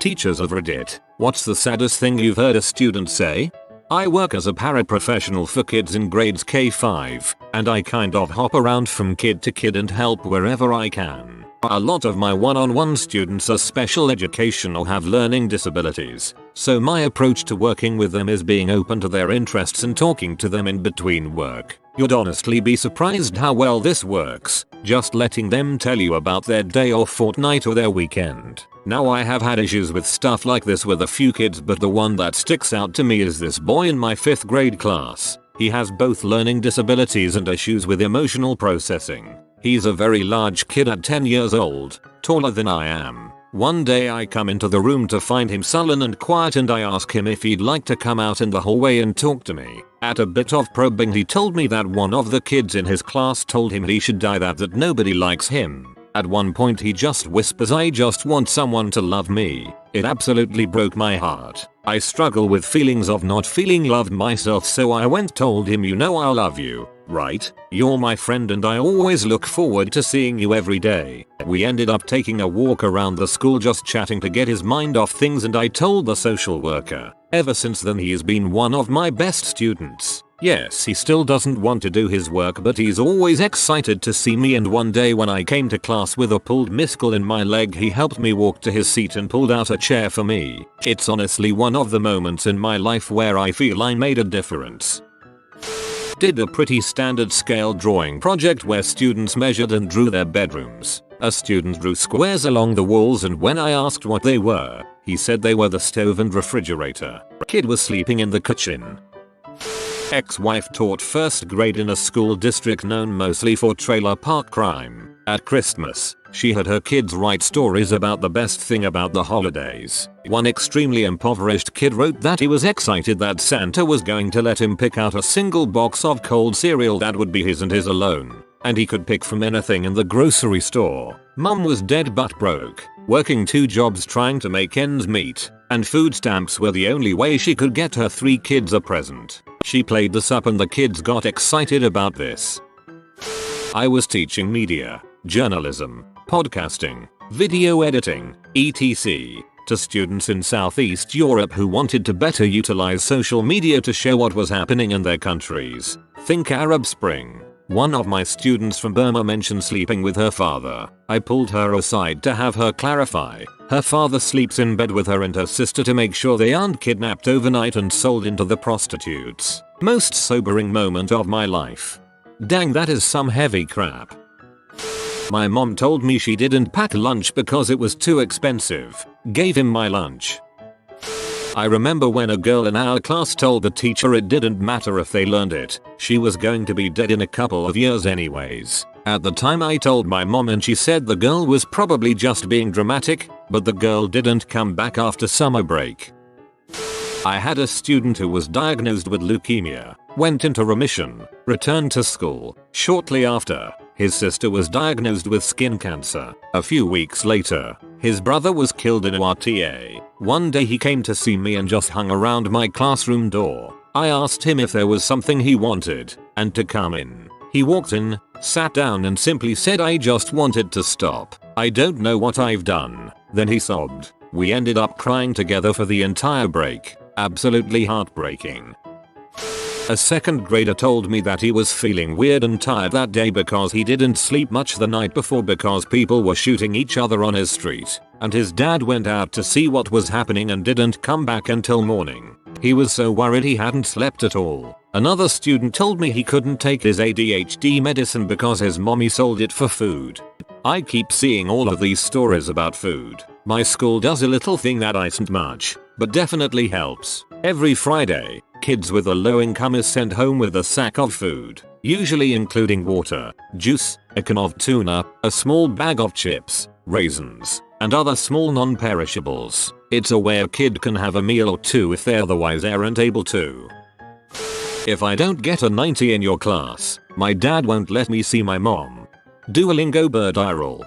Teachers of Reddit, what's the saddest thing you've heard a student say? I work as a paraprofessional for kids in grades K5, and I kind of hop around from kid to kid and help wherever I can. A lot of my one-on-one students are special education or have learning disabilities, so my approach to working with them is being open to their interests and talking to them in between work. You'd honestly be surprised how well this works, just letting them tell you about their day or fortnight or their weekend. Now I have had issues with stuff like this with a few kids, but the one that sticks out to me is this boy in my 5th grade class. He has both learning disabilities and issues with emotional processing. He's a very large kid at 10 years old, taller than I am. One day I come into the room to find him sullen and quiet, and I ask him if he'd like to come out in the hallway and talk to me. At a bit of probing, he told me that one of the kids in his class told him he should die, that nobody likes him. At one point he just whispers, "I just want someone to love me." It absolutely broke my heart. I struggle with feelings of not feeling loved myself, so I told him, "You know I love you, right? You're my friend and I always look forward to seeing you every day." We ended up taking a walk around the school just chatting to get his mind off things, and I told the social worker. Ever since then he's been one of my best students. Yes, he still doesn't want to do his work, but he's always excited to see me, and one day when I came to class with a pulled muscle in my leg, he helped me walk to his seat and pulled out a chair for me. It's honestly one of the moments in my life where I feel I made a difference. Did a pretty standard scale drawing project where students measured and drew their bedrooms. A student drew squares along the walls, and when I asked what they were, he said they were the stove and refrigerator. Kid was sleeping in the kitchen. Ex-wife taught 1st grade in a school district known mostly for trailer park crime. At Christmas, she had her kids write stories about the best thing about the holidays. One extremely impoverished kid wrote that he was excited that Santa was going to let him pick out a single box of cold cereal that would be his and his alone, and he could pick from anything in the grocery store. Mum was dead but broke, working 2 jobs trying to make ends meet, and food stamps were the only way she could get her 3 kids a present. She played this up and the kids got excited about this. I was teaching media, journalism, podcasting, video editing, etc. to students in Southeast Europe who wanted to better utilize social media to show what was happening in their countries. Think Arab Spring. One of my students from Burma mentioned sleeping with her father. I pulled her aside to have her clarify. Her father sleeps in bed with her and her sister to make sure they aren't kidnapped overnight and sold into the prostitutes. Most sobering moment of my life. Dang, that is some heavy crap. My mom told me she didn't pack lunch because it was too expensive. Gave him my lunch. I remember when a girl in our class told the teacher it didn't matter if they learned it. She was going to be dead in a couple of years anyways. At the time I told my mom and she said the girl was probably just being dramatic, but the girl didn't come back after summer break. I had a student who was diagnosed with leukemia, went into remission, returned to school. Shortly after, his sister was diagnosed with skin cancer. A few weeks later, his brother was killed in a RTA. One day he came to see me and just hung around my classroom door. I asked him if there was something he wanted, and to come in. He walked in, sat down and simply said, "I just wanted to stop. I don't know what I've done." Then he sobbed. We ended up crying together for the entire break. Absolutely heartbreaking. A 2nd grader told me that he was feeling weird and tired that day because he didn't sleep much the night before because people were shooting each other on his street, and his dad went out to see what was happening and didn't come back until morning. He was so worried he hadn't slept at all. Another student told me he couldn't take his ADHD medicine because his mommy sold it for food. I keep seeing all of these stories about food. My school does a little thing that isn't much, but definitely helps. Every Friday, kids with a low income is sent home with a sack of food, usually including water, juice, a can of tuna, a small bag of chips, raisins, and other small non-perishables. It's a way a kid can have a meal or two if they otherwise aren't able to. If I don't get a 90 in your class, my dad won't let me see my mom. Duolingo bird eye roll.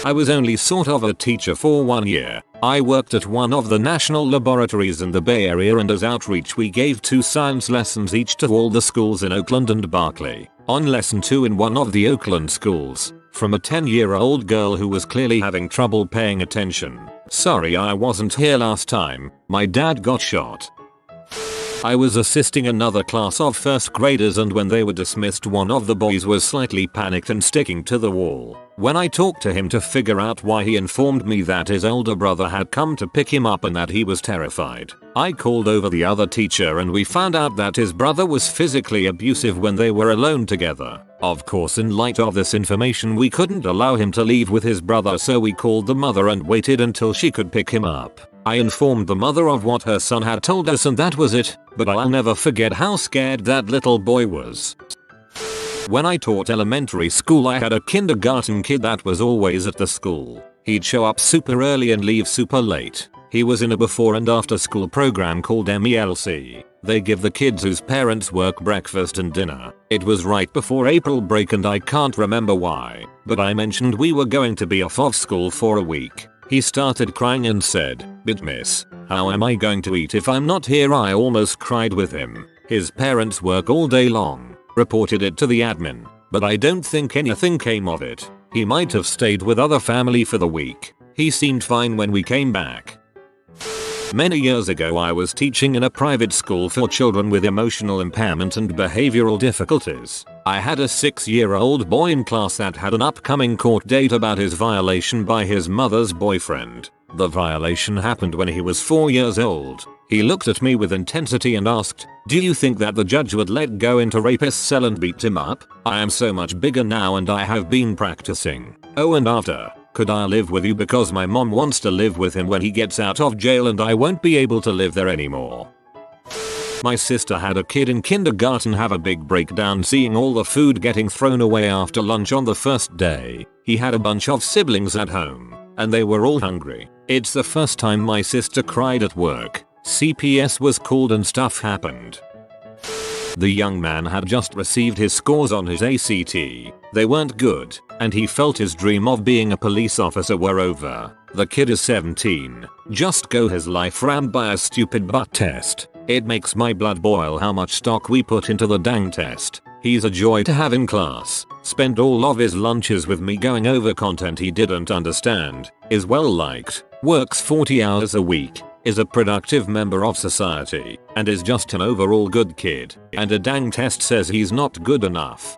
I was only sort of a teacher for 1 year. I worked at one of the national laboratories in the Bay Area, and as outreach we gave 2 science lessons each to all the schools in Oakland and Berkeley. On lesson 2 in one of the Oakland schools, from a 10-year-old girl who was clearly having trouble paying attention. Sorry I wasn't here last time, my dad got shot. I was assisting another class of first graders, and when they were dismissed, one of the boys was slightly panicked and sticking to the wall. When I talked to him to figure out why, he informed me that his older brother had come to pick him up and that he was terrified. I called over the other teacher and we found out that his brother was physically abusive when they were alone together. Of course, in light of this information, we couldn't allow him to leave with his brother, so we called the mother and waited until she could pick him up. I informed the mother of what her son had told us and that was it, but I'll never forget how scared that little boy was. When I taught elementary school, I had a kindergarten kid that was always at the school. He'd show up super early and leave super late. He was in a before and after school program called MELC. They give the kids whose parents work breakfast and dinner. It was right before April break and I can't remember why, but I mentioned we were going to be off of school for a week. He started crying and said, "But miss, how am I going to eat if I'm not here?" I almost cried with him. His parents work all day long. Reported it to the admin, but I don't think anything came of it. He might have stayed with other family for the week. He seemed fine when we came back. Many years ago, I was teaching in a private school for children with emotional impairment and behavioral difficulties. I had a 6-year-old boy in class that had an upcoming court date about his violation by his mother's boyfriend. The violation happened when he was 4 years old. He looked at me with intensity and asked, "Do you think that the judge would let go into rapist's cell and beat him up? I am so much bigger now and I have been practicing. Oh, and after, could I live with you because my mom wants to live with him when he gets out of jail and I won't be able to live there anymore." My sister had a kid in kindergarten have a big breakdown seeing all the food getting thrown away after lunch on the first day. He had a bunch of siblings at home, and they were all hungry. It's the first time my sister cried at work. CPS was called and stuff happened. The young man had just received his scores on his ACT. They weren't good, and he felt his dream of being a police officer were over. The kid is 17. Just got his life rammed by a stupid butt test. It makes my blood boil how much stock we put into the dang test. He's a joy to have in class. Spent all of his lunches with me going over content he didn't understand. Is well liked. Works 40 hours a week. Is a productive member of society, and is just an overall good kid, and a dang test says he's not good enough.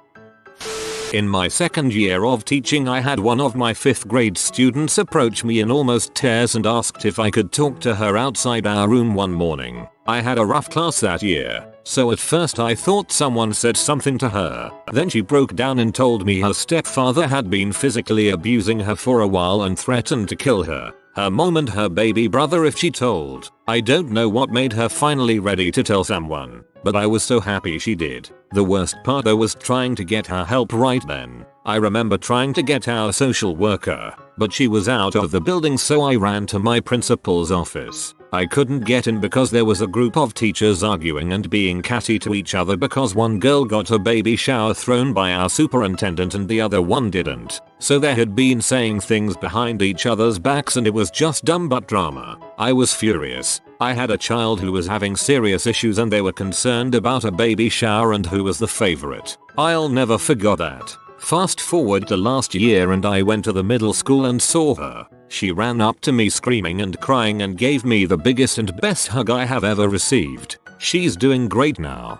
In my second year of teaching, I had one of my 5th grade students approach me in almost tears and asked if I could talk to her outside our room one morning. I had a rough class that year, so at first I thought someone said something to her. Then she broke down and told me her stepfather had been physically abusing her for a while and threatened to kill her, her mom and her baby brother if she told. I don't know what made her finally ready to tell someone, but I was so happy she did. The worst part though was trying to get her help right then. I remember trying to get our social worker, but she was out of the building, so I ran to my principal's office. I couldn't get in because there was a group of teachers arguing and being catty to each other because one girl got a baby shower thrown by our superintendent and the other one didn't. So they had been saying things behind each other's backs and it was just dumb butt drama. I was furious. I had a child who was having serious issues and they were concerned about a baby shower and who was the favorite. I'll never forget that. Fast forward to last year and I went to the middle school and saw her. She ran up to me screaming and crying and gave me the biggest and best hug I have ever received. She's doing great now.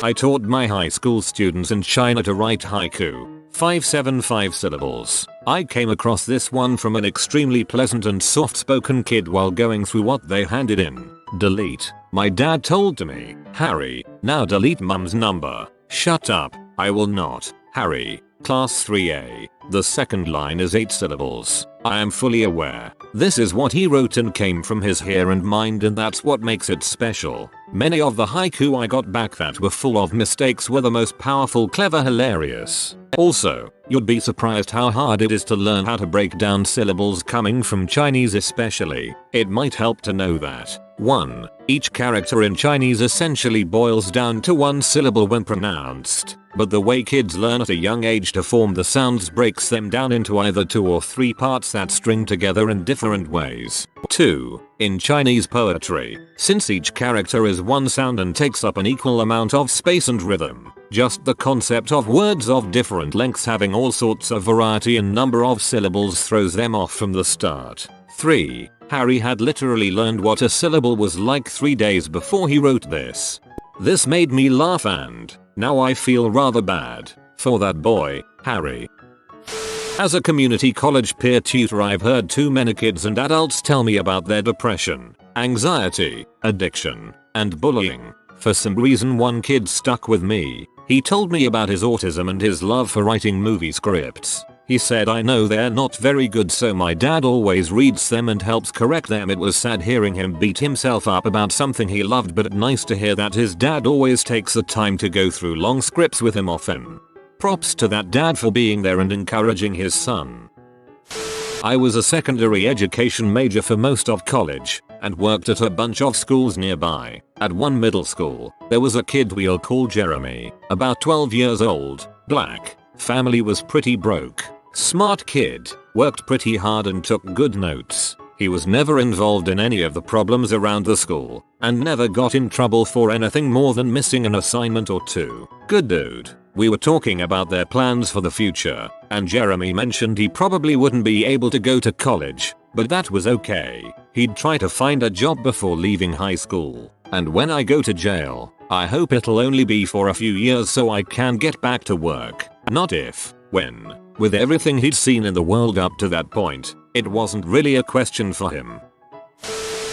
I taught my high school students in China to write haiku, 575 syllables. I came across this one from an extremely pleasant and soft-spoken kid while going through what they handed in. Delete. My dad told to me, "Harry, now delete mum's number." Shut up. I will not. Harry, class 3A. The second line is 8 syllables. I am fully aware. This is what he wrote and came from his hair and mind, and that's what makes it special. Many of the haiku I got back that were full of mistakes were the most powerful, clever, hilarious. Also, you'd be surprised how hard it is to learn how to break down syllables coming from Chinese especially. It might help to know that 1. Each character in Chinese essentially boils down to one syllable when pronounced, but the way kids learn at a young age to form the sounds breaks them down into either 2 or 3 parts that string together in different ways. 2. In Chinese poetry, since each character is one sound and takes up an equal amount of space and rhythm, Just the concept of words of different lengths having all sorts of variety and number of syllables throws them off from the start. 3. Harry had literally learned what a syllable was like 3 days before he wrote this. This made me laugh and now I feel rather bad for that boy, Harry. As a community college peer tutor, I've heard too many kids and adults tell me about their depression, anxiety, addiction, and bullying. For some reason one kid stuck with me. He told me about his autism and his love for writing movie scripts. He said, I know they're not very good, so my dad always reads them and helps correct them. It was sad hearing him beat himself up about something he loved, but nice to hear that his dad always takes the time to go through long scripts with him often. Props to that dad for being there and encouraging his son. I was a secondary education major for most of college and worked at a bunch of schools nearby. At one middle school, there was a kid we'll call Jeremy, about 12 years old, black, family was pretty broke, smart kid, worked pretty hard and took good notes. He was never involved in any of the problems around the school and never got in trouble for anything more than missing an assignment or two. Good dude. We were talking about their plans for the future, and Jeremy mentioned he probably wouldn't be able to go to college, but that was okay. He'd try to find a job before leaving high school. And when I go to jail, I hope it'll only be for a few years so I can get back to work. Not if, when. With everything he'd seen in the world up to that point, it wasn't really a question for him.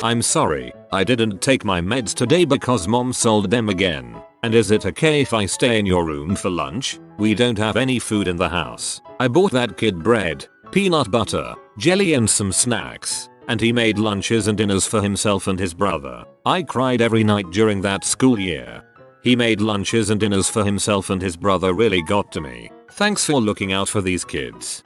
I'm sorry, I didn't take my meds today because mom sold them again. And is it okay if I stay in your room for lunch? We don't have any food in the house. I bought that kid bread, peanut butter, jelly and some snacks, and he made lunches and dinners for himself and his brother. I cried every night during that school year. He made lunches and dinners for himself and his brother really got to me. Thanks for looking out for these kids.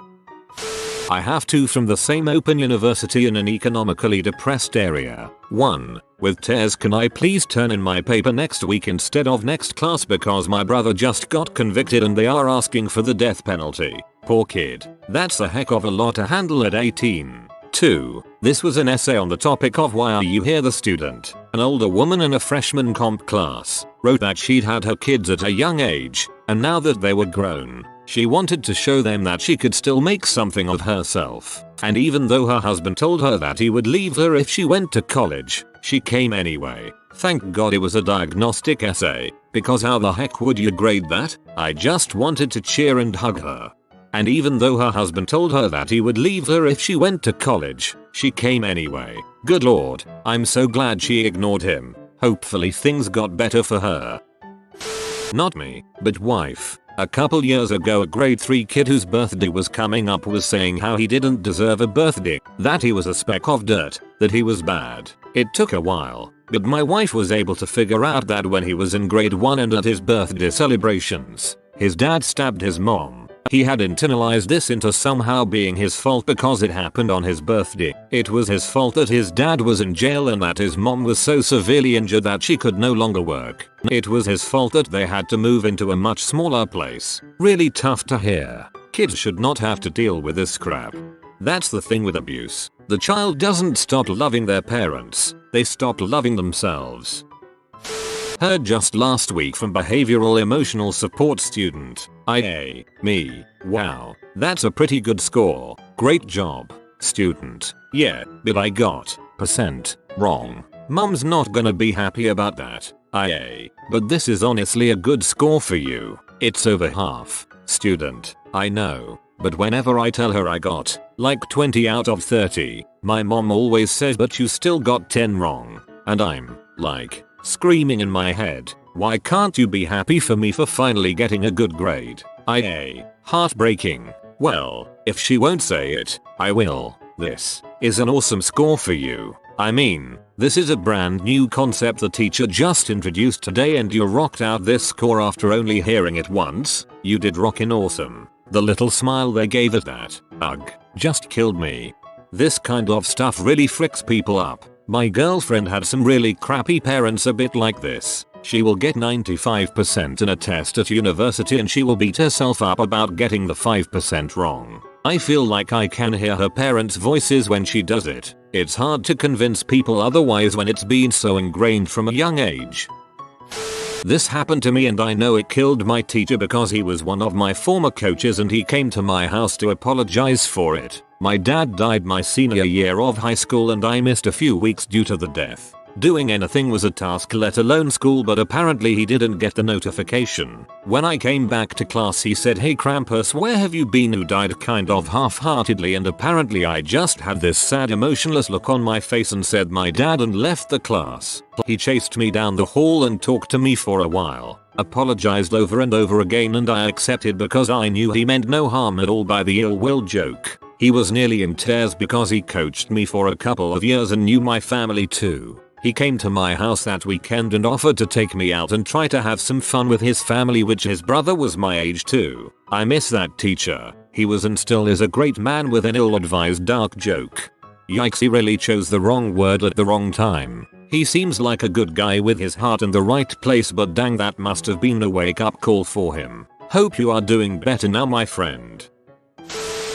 I have two from the same open university in an economically depressed area. 1. With tears, can I please turn in my paper next week instead of next class because my brother just got convicted and they are asking for the death penalty. Poor kid. That's a heck of a lot to handle at 18. 2. This was an essay on the topic of why are you here. The student, an older woman in a freshman comp class, wrote that she'd had her kids at a young age, and now that they were grown, she wanted to show them that she could still make something of herself. And even though her husband told her that he would leave her if she went to college, she came anyway. Thank God it was a diagnostic essay, because how the heck would you grade that? I just wanted to cheer and hug her. And even though her husband told her that he would leave her if she went to college, she came anyway. Good lord, I'm so glad she ignored him. Hopefully things got better for her. Not me, but wife. A couple years ago, a grade 3 kid whose birthday was coming up was saying how he didn't deserve a birthday, that he was a speck of dirt, that he was bad. It took a while, but my wife was able to figure out that when he was in grade 1 and at his birthday celebrations, his dad stabbed his mom. He had internalized this into somehow being his fault because it happened on his birthday. It was his fault that his dad was in jail and that his mom was so severely injured that she could no longer work. It was his fault that they had to move into a much smaller place. Really tough to hear. Kids should not have to deal with this crap. That's the thing with abuse. The child doesn't stop loving their parents, they stop loving themselves. Heard just last week from behavioral emotional support student. IA. Me. Wow. That's a pretty good score. Great job. Student. Yeah, but I got % wrong. Mom's not gonna be happy about that. IA. But this is honestly a good score for you. It's over half. Student. I know. But whenever I tell her I got like 20 out of 30, my mom always says but you still got 10 wrong. And I'm like, screaming in my head, why can't you be happy for me for finally getting a good grade? IA. Heartbreaking. Well, if she won't say it, I will. This is an awesome score for you. I mean, this is a brand new concept the teacher just introduced today and you rocked out this score after only hearing it once. You did rockin' awesome. The little smile they gave at that, ugh, just killed me. This kind of stuff really fricks people up. My girlfriend had some really crappy parents a bit like this. She will get 95% in a test at university and she will beat herself up about getting the 5% wrong. I feel like I can hear her parents' voices when she does it. It's hard to convince people otherwise when it's been so ingrained from a young age. This happened to me and I know it killed my teacher because he was one of my former coaches and he came to my house to apologize for it. My dad died my senior year of high school and I missed a few weeks due to the death. Doing anything was a task, let alone school, but apparently he didn't get the notification. When I came back to class he said, "Hey Krampus, where have you been?" Who died kind of half-heartedly, and apparently I just had this sad emotionless look on my face and said my dad and left the class. He chased me down the hall and talked to me for a while, apologized over and over again, and I accepted because I knew he meant no harm at all by the ill will joke. He was nearly in tears because he coached me for a couple of years and knew my family too. He came to my house that weekend and offered to take me out and try to have some fun with his family, which his brother was my age too. I miss that teacher. He was and still is a great man with an ill-advised dark joke. Yikes, he really chose the wrong word at the wrong time. He seems like a good guy with his heart in the right place, but dang, that must have been a wake-up call for him. Hope you are doing better now, my friend.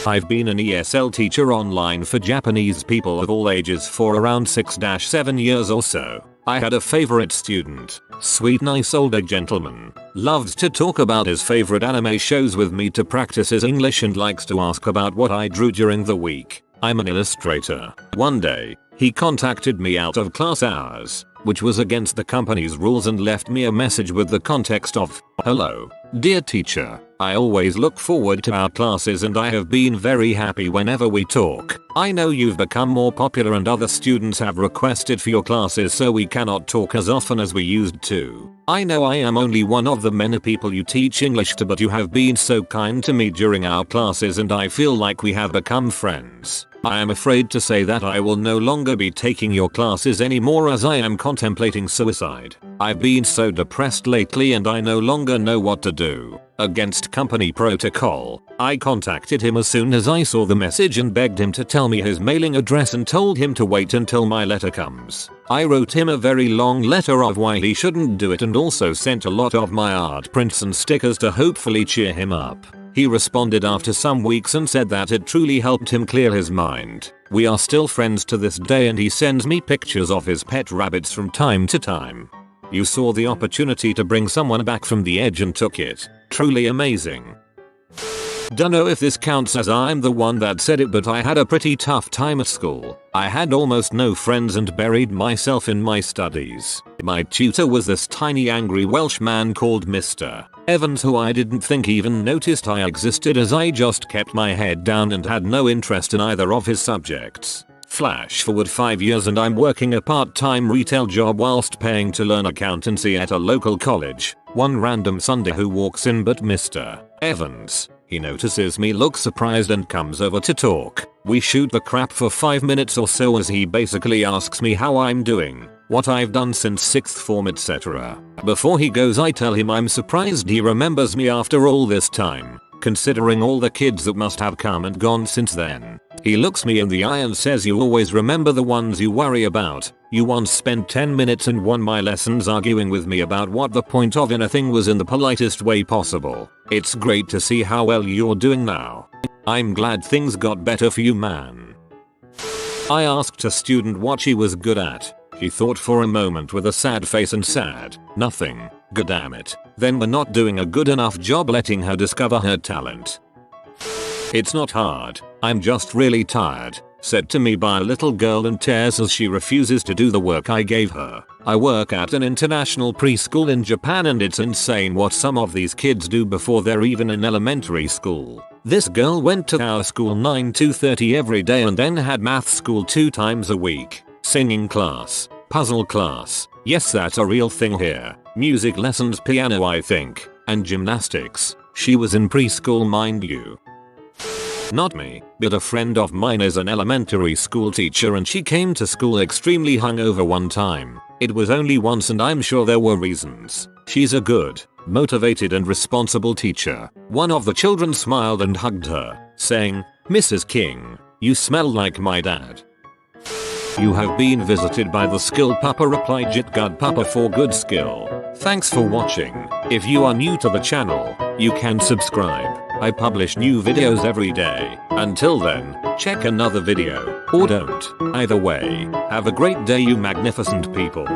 I've been an ESL teacher online for Japanese people of all ages for around 6-7 years or so. I had a favorite student, sweet nice older gentleman, loved to talk about his favorite anime shows with me to practice his English and likes to ask about what I drew during the week. I'm an illustrator. One day, he contacted me out of class hours, which was against the company's rules, and left me a message with the context of, "Hello, dear teacher. I always look forward to our classes and I have been very happy whenever we talk. I know you've become more popular and other students have requested for your classes, so we cannot talk as often as we used to. I know I am only one of the many people you teach English to, but you have been so kind to me during our classes and I feel like we have become friends. I am afraid to say that I will no longer be taking your classes anymore as I am contemplating suicide. I've been so depressed lately and I no longer know what to do." Against company protocol, I contacted him as soon as I saw the message and begged him to tell me his mailing address and told him to wait until my letter comes. I wrote him a very long letter of why he shouldn't do it and also sent a lot of my art prints and stickers to hopefully cheer him up. He responded after some weeks and said that it truly helped him clear his mind. We are still friends to this day and he sends me pictures of his pet rabbits from time to time. You saw the opportunity to bring someone back from the edge and took it. Truly amazing. Dunno if this counts as I'm the one that said it, but I had a pretty tough time at school. I had almost no friends and buried myself in my studies. My tutor was this tiny angry Welsh man called Mr. Evans, who I didn't think even noticed I existed as I just kept my head down and had no interest in either of his subjects. Flash forward 5 years and I'm working a part-time retail job whilst paying to learn accountancy at a local college. One random Sunday who walks in but Mr. Evans. He notices me, looks surprised and comes over to talk. We shoot the crap for 5 minutes or so as he basically asks me how I'm doing, what I've done since 6th form, etc. Before he goes I tell him I'm surprised he remembers me after all this time, considering all the kids that must have come and gone since then. He looks me in the eye and says, "You always remember the ones you worry about. You once spent 10 minutes and won my lessons arguing with me about what the point of anything was in the politest way possible. It's great to see how well you're doing now. I'm glad things got better for you, man." I asked a student what she was good at. She thought for a moment with a sad face and said, "Nothing. God damn it. Then we're not doing a good enough job letting her discover her talent." "It's not hard. I'm just really tired," said to me by a little girl in tears as she refuses to do the work I gave her. I work at an international preschool in Japan and it's insane what some of these kids do before they're even in elementary school. This girl went to our school 9 to 30 every day and then had math school 2 times a week, singing class, puzzle class, yes that's a real thing here, music lessons, piano I think, and gymnastics. She was in preschool, mind you. Not me, but a friend of mine is an elementary school teacher and she came to school extremely hungover one time. It was only once and I'm sure there were reasons. She's a good, motivated and responsible teacher. One of the children smiled and hugged her, saying, "Mrs. King, you smell like my dad." "You have been visited by the skill papa," replied Jit God Papa for good skill. Thanks for watching. If you are new to the channel, you can subscribe. I publish new videos every day. Until then, check another video, or don't. Either way, have a great day you magnificent people.